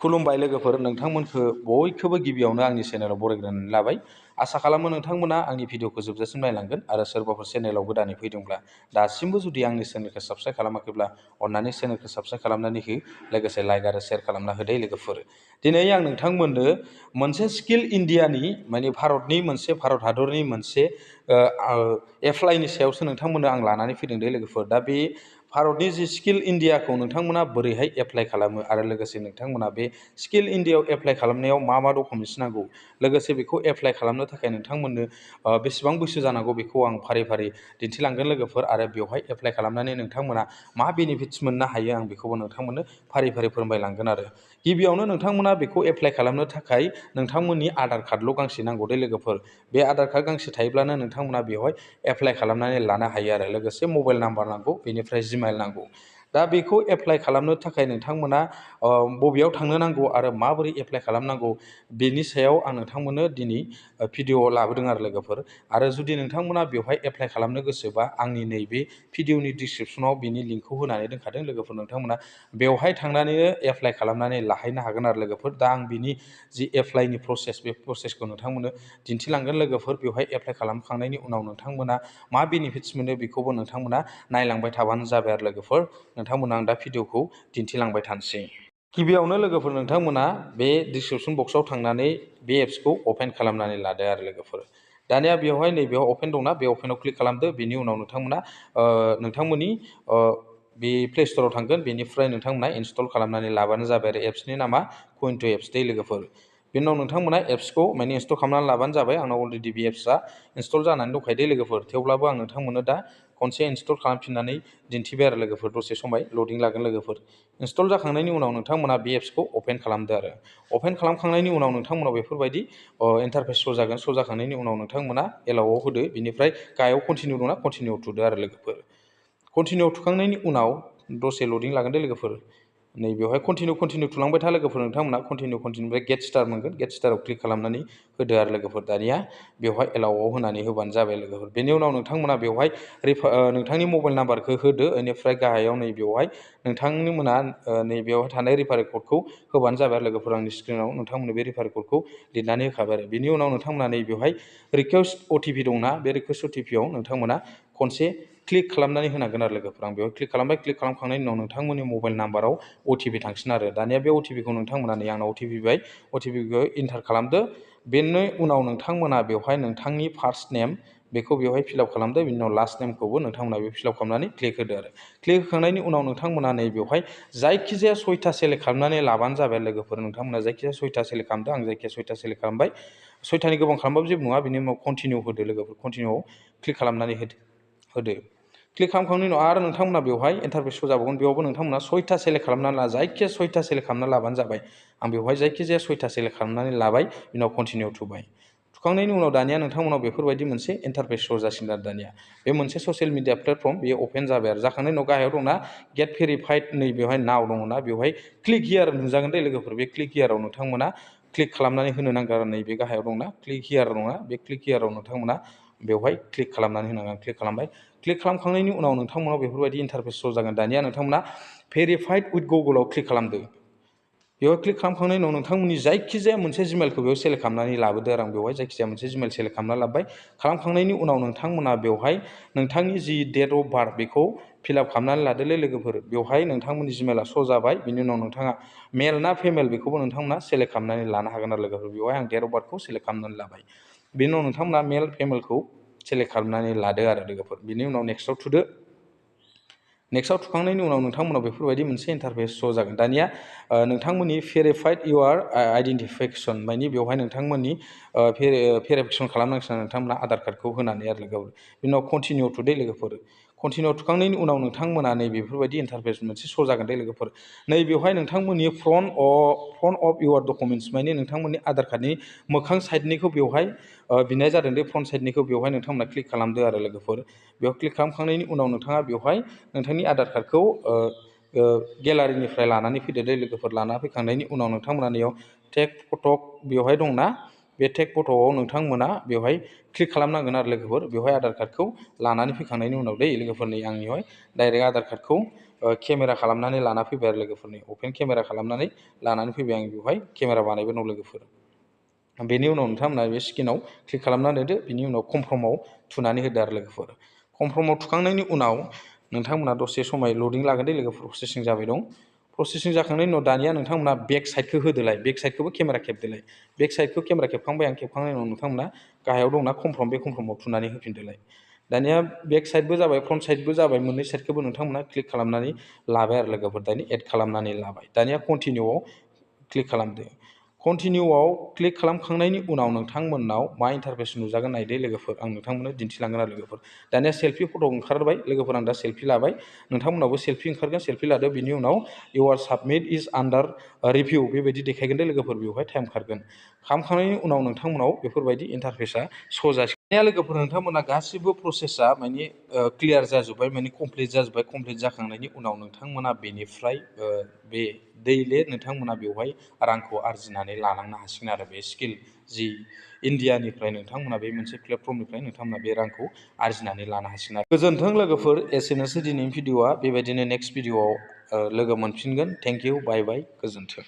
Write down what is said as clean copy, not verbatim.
खुलुमबाय लोगोफोर, नोंथांमोनखौ बयखौबो गिबियावनो आंनि चेनेलाव बरायग्रोनानै लाबाय। आसा खालामो नोंथांमोना आंनि भिडिअखौ जोबजासिम नायलांगोन आरो सोरबाफोर चेनेलाव गोदानै फैदोंब्ला दासिमबो जुदि आंनि चेनेलखौ साबस्क्राइब खालामाखैब्ला अन्नानै चेनेलखौ साबस्क्राइब खालामनानै हो, लोगोसे लाइक आरो शेयार खालामना होदो लोगोफोर। दिनै आं नोंथांमोननो मोनसे स्किल इन्डियानि भारत हादरनि मोनसे एप्लाइनि सायावसो नोंथांमोननो आं लानानै फैदों दे लोगोफोर। दा बे भारतनि जि स्किल इन्डियाखौ नोंथांमोना बोरैहाय एप्लाइ खालामो आरो लोगोसे नोंथांमोना बे स्किल इन्डियायाव एप्लाइ खालामनायाव मा डकुमेन्ट्स नांगौ, लोगोसे बेखौ एप्लाइ खालामनो थाखाय नोंथांमोननो बेसेबां बैसो जानांगौ बेखौ आं फारि फारि दिन्थिलांगोन लोगोफोर। आरो बेवहाय एप्लाइ खालामनानै नोंथांमोना मा बेनिफिट्स मोननो हायो आं बेखौबो नोंथांमोननो फारि फारि फोरमायलांगोन। आरो गिबियावनो नोंथांमोना बेखौ एप्लाइ खालामनो थाखाय नोंथांमोननि आधार कार्डल' गांसे नांगौ दे लोगोफोर। बे आधार कार्ड गांसे थायोब्लानो नोंथांमोना बेवहाय एप्लाइ खालामनानै लानो हायो आरो लोगोसे मबाइल नाम्बार नांगौ, बेनिफ्राय जिमेल नांगौ। दा बेखौ एप्लाइ खालामनो थाखाय नोंथांमोना बबेयाव थांनो नांगौ आरो माबोरै एप्लाइ खालामनांगौ बेनि सायाव आं नोंथांमोननो दिनै भिडिअ लाबोदों आरो लोगोफोर। आरो जुदि नोंथांमोना बेवहाय एप्लाइ खालामनो गोसोबा आंनि नैबे भिडिअनि डिसक्रिपसनाव बिनि लिंकखौ होनानै दोनखादों लोगोफोर। नोंथांमोना बेवहाय थांनानैनो एप्लाइ खालामनानै लाहैनो हागोन आरो लोगोफोर। दा आं बिनि जि एप्लाइनि प्रसेस, बे प्रसेसखौ नोंथांमोननो दिन्थिलांगोन लोगोफोर। बेवहाय एप्लाइ खालामखांनायनि उनाव नोंथांमोना मा बेनिफिट्स मोनो बेखौबो नोंथांमोना नायलांबाय थाबानो जाबाय आरो लोगोफोर। नोंथांमोना आं दा भिडिअखौ दिन्थिलांबाय थानोसै। गिबियावनो लोगोफोर नोंथांमोना बे डिसक्रिपसन बक्सआव थांनानै बे एप्सखौ अपेन खालामनानै लादो आरो लोगोफोर। दानिया बेवहाय नैबेयाव अपेन दंना, बे अपेनाव क्लिक खालामदो। बेनि उनाव नोंथांमोना नोंथांमोननि बे प्ले स्ट'राव थांगोन, बेनिफ्राय नोंथांमोना इनस्टल खालामनानै लाबानो जाबाय आरो एप्सनि नामा कुइन्टु एप्स दे लोगोफोर। बेनि उनाव नोंथांमोना एप्सखौ इनस्टल खालामनानै लाबानो जाबाय। आंनाव अलरेडि बे एप्सआ इनस्टल जानानै दंखायो दे लोगोफोर। थेवब्लाबो आं नोंथांमोननो दा खनसे इनस्टल खालामफिननानै दिन्थिबाय आरो लोगोफोर। दसे समाय लडिं लागोन लोगोफोर। इनस्टल जाखांनायनि उनाव नोंथांमोना बे एप्सखौ अपेन खालामदो आरो अपेन खालामखांनायनि उनाव नोंथांमोनाव बेफोरबायदि इन्टारफेस शो जागोन। शो जाखांनायनि उनाव नोंथांमोना एलाउआव होदो, बिनिफ्राय गाहायाव कन्टिनिउ दंना, कन्टिनिउ थुदो आरो लोगोफोर। कन्टिनिउ थुखांनायनि उनाव दसे लडिं लागोन दे लोगोफोर। नैबेवहाय कन्टिनिउ थुलांबाय था लोगोफोर। नोंथांमोना कन्टिनिउ गेट स्टार मोनगोन, गेट स्टाराव क्लिक खालामनानै होदो आरो लोगोफोर। दानिया बेवहाय एलाउआव होनानै होबानो जाबाय लोगोफोर। बेनि उनाव नोंथांमोना बेवहाय नोंथांनि मबाइल नाम्बारखौ होदो, बेनिफ्राय गाहायाव नैबेवहाय नोंथांमोना नैबेयावहाय थानाय रिफारेल क'डखौ होबानो जाबाय आरो लोगोफोर। आंनि स्क्रिनाव नोंथांमोननो बे रिफारेल क'डखौ लिरनानै होखाबाय आरो। बेनि उनाव नोंथांमोना नैबेवहाय रिकुवेस्ट अटिपि दंना, बे रिकुवेस्ट अटिपियाव नोंथांमोना खनसे क्लिक खालामनानै होनांगोन आरो लोगोफोर। आं बेवहाय क्लिक खालामबाय। क्लिक खालामखांनायनि उनाव नोंथांमोननि मबाइल नाम्बाराव अटिपि थांसिन आरो। दानिया बे अटिपिखौ नोंथांमोना नै आंनाव अटिपि फैबाय, अटिपिखौ इन्टार खालामदो। बेनि उनाव नोंथांमोना बेवहाय नोंथांनि फार्स्ट नेम बेखौ बेवहाय फिलआप खालामदो। बिनि उनाव लास्ट नेमखौबो नोंथांमोना बे फिलआप खालामनानै क्लिक होदो आरो। क्लिक होखांनायनि उनाव नोंथांमोना नैबेवहाय जायखिजाया 6था सेलेक्ट खालामनानै लाबानो जाबाय लोगोफोर। नोंथांमोना जायखिजाया 6था सेलेक्ट खालामदो, आं जायखिजाया 6था सेलेक्ट खालामबाय। 6थानि गोबां खालामबाबो जेबो नङा। बिनि उनाव कन्टिनिउ होदो लोगोफोर। कन्टिनिउआव क्लिक खालामनानै होदो। क्लिक खालामखांनायनि उनाव आरो नोंथांमोना बेवहाय इन्टारफेस शो जाबावगोन। बेयावबो नोंथांमोना 6था सेलेक्ट खालामनानै ला, जायखिजाया 6था सेलेक्ट खालामना लाबानो जाबाय। आं बेवहाय जायखिजाया 6था सेलेक्ट खालामनानै लाबाय, बिनि उनाव कन्टिनिउ थुबाय। थुखांनायनि उनाव दानिया नोंथांमोनाव बेफोरबायदि मोनसे इन्टारफेस शो जासिगोन आरो। दानिया बे मोनसे ससियेल मिडिया प्लेटफर्म, बेयो अपेन जाबाय आरो। जाखांनायनि उनाव गाहायाव दंना गेट भेरिफाइड, नै बेवहाय नाव दङना, बेवहाय क्लिक हियार नुजागोन दे लोगोफोर। बे क्लिक हियाराव नोंथांमोना क्लिक खालामनानै होनो नांगोन आरो। नैबे गाहायाव दंना क्लिक हियार नङा, बे क्लिक हियाराव नोंथांमोना बेवहाय क्लिक खालामनानै होनांगोन। क्लिक खालामबाय। क्लिक खालामखांनायनि उनाव नोंथांमोनाव बेफोरबायदि इन्टारफेस शो जागोन। दानिया नोंथांमोना भेरिफाइड उइथ गुगोलाव क्लिक खालामदो। बेयाव क्लिक खालामखांनायनि उनाव नोंथांमोननि जायखिजाया मोनसे जिमेलखौ बेयाव सेलेक्ट खालामनानै लाबोदो आरो। आं बेवहाय जायखिजाया मोनसे जिमेल सेलेक्ट खालामना लाबाय। खालामखांनायनि उनाव नोंथांमोना बेवहाय नोंथांनि जि डेट अफ बार्थ बेखौ फिलआप खालामनानै लादोलै लोगोफोर। बेवहाय नोंथांमोननि जिमेला श' जाबाय। बिनि उनाव नोंथाङा मेल ना फिमेल बेखौबो नोंथांमोना सेलेक्ट खालामनानै लानो हागोन आरो लोगोफोर। बेवहाय आं डेट अफ बार्थखौ सेलेक्ट खालामनानै लाबाय। बेनि उनाव नोंथांमोना मेल फिमेलखौ सेलेक्ट खालामनानै लादो आरो लोगोफोर। बिनि उनाव नेक्स्टआव थुदो। नेक्स्टआव थुखांनायनि उनाव नोंथांमोनाव बेफोरबायदि मोनसे इन्टारफेस शो जागोन। दानिया नोंथांमोननि भेरिफाइड इउआर आइडेन्टिफिकेसन, मानि बेवहाय नोंथांमोननि भेरिफिकेसन खालामनांसिगोन नोंथांमोना आधार कार्डखौ होनानै आरो लोगोफोर। बिनि उनाव कन्टिनिउ थुदो लोगोफोर। कन्टिनिउ थुखांनायनि उनाव नोंथांमोना नै बेफोरबायदि इन्टारफेस मोनसे शो जागोन दे लोगोफोर। नै बेवहाय नोंथांमोननि फ्रन्ट अफ इउआर डकुमेन्ट्स, माने नोंथांमोननि आधार कार्डनि मोखां साइडनिखौ बेवहाय बिनाय जादों दे, फ्रन्ट साइडनिखौ बेवहाय नोंथांमोना क्लिक खालामदो आरो लोगोफोर। बेयाव क्लिक खालामखांनायनि उनाव नोंथाङा बेवहाय नोंथांनि आधार कार्डखौ गेलारिनिफ्राय लानानै फैदो दे लोगोफोर। लाना फैखांनायनि उनाव नोंथांमोना नैयाव टेक फट' बेवहाय दंना, बे टेक फट'आव नोंथांमोना बेवहाय क्लिक खालामनांगोन आरो लोगोफोर। बेवहाय आधार कार्डखौ लानानै फैखांनायनि उनाव दै लोगोफोर, नै आंनियावहाय डाइरेक्ट आधार कार्डखौ केमेरा खालामनानै लाना फैबाय आरो लोगोफोरनि अपेन केमेरा खालामनानै लानानै फैबाय आं बेवहाय केमेरा बानायबाय दं लोगोफोर। बेनि उनाव नोंथांमोना बे स्क्रिनाव क्लिक खालामनानै होदो, बिनि उनाव कनफार्माव थुनानै होदो आरो लोगोफोर। कनफार्माव थुखांनायनि उनाव नोंथांमोना दसे समाय लडिं लागोन दे लोगोफोर, प्रसेसिं जाबाय दं। प्रसेसिं जाखांनायनि उनाव दानिया नोंथांमोना बेक साइडखौ होदोलाय, बेक साइडखौबो केमेरा खेबदोलाय। बेक साइडखौ केमेरा खेबखांबाय आं, खेबखांनायनि उनाव नोंथांमोना गाहायाव दंना कनफार्म, बे कनफार्माव थुनानै होफिनदोलाय। दानिया बेक साइडबो जाबाय फ्रन्ट साइडबो जाबाय, मोननै साइडखौबो नोंथांमोना क्लिक खालामनानै लाबाय आरो लोगोफोर, दानिया एड खालामनानै लाबाय। दानिया कन्टिनिउआव क्लिक खालामदो। कन्टिनिउआव क्लिक खालामखांनायनि उनाव नोंथांमोननाव मा इन्टारफेस नुजागोन नायदो लोगोफोर, आं नोंथांमोननो दिन्थिलांगोन आरो लोगोफोर। दानिया सेल्फि फट' ओंखारबाय लोगोफोर, आं दा सेल्फि लाबाय, नोंथांमोनावबो सेल्फि ओंखारगोन, सेल्फि लादो। बिनि उनाव इउआर साबमिट इज आन्डार रिभिउ बेबायदि देखायगोन दे लोगोफोर, बेवहाय टाइम खारगोन। खालामखांनायनि उनाव नोंथांमोनाव बेफोरबायदि इन्टारफेसा श' जासिगोन। दानिया लोगोफोर नोंथांमोना गासिबो प्रसेसा माने क्लियार जाजोब्बाय, माने कमप्लिट जाजोब्बाय। कमप्लिट जाखांनायनि उनाव नोंथांमोना बेनिफ्राय बे दैलि नोंथांमोना बेवहाय रांखौ आरजिनानै लालांनो हासिगोन आरो बे स्किल जि इन्डियानिफ्राय नोंथांमोना बे मोनसे प्लेटफर्मनिफ्राय नोंथांमोना बे रांखौ आरजिनानै लानो हासिगोन आरो। गोजोन्थों लोगोफोर, एसेनोसै दिनैनि भिडिअ'आ, बेबायदिनो नेक्स्ट भिडिअ'आव लोगो मोनफिनगोन। थेंक इउ, बाय बाय, गोजोन्थों।